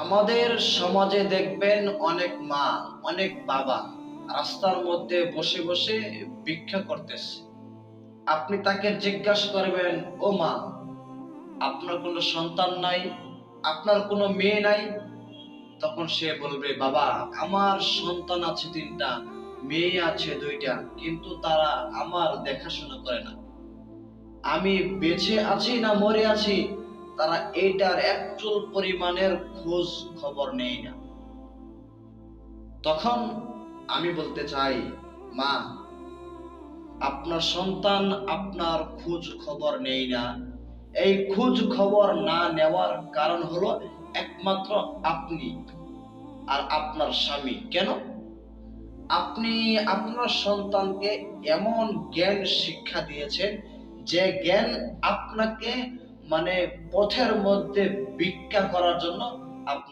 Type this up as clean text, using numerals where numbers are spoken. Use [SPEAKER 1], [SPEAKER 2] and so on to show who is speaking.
[SPEAKER 1] আমাদের সমাজে দেখবেন অনেক মা, অনেক বাবা রাস্তার মধ্যে বসে বসে ভিক্ষা করতেছে। আপনি তাকে জিজ্ঞাসা করবেন, ও মা, আপনার কোনো সন্তান নাই, আপনার কোনো মেয়ে নাই? তখন সে বলবে, বাবা, আমার সন্তান আছে 3টা, মেয়ে আছে 2টা, কিন্তু তারা আমার দেখাশোনা করে না। আমি বেঁচে আছি না মরে আছি, তারা এইটার একচুল পরিমাণের খোঁজ খবর নেই না। তখন আমি বলতে চাই, মা, আপনার সন্তান আপনার খোঁজ খবর নেই না, এই খোঁজ খবর না নেওয়ার কারণ হলো একমাত্র আপনি আর আপনার স্বামী। কেন? আপনি আপনার সন্তানকে এমন জ্ঞান শিক্ষা দিয়েছেন যে জ্ঞান আপনাকে, মানে, পথের মধ্যে ভিক্ষা করার জন্য আপনার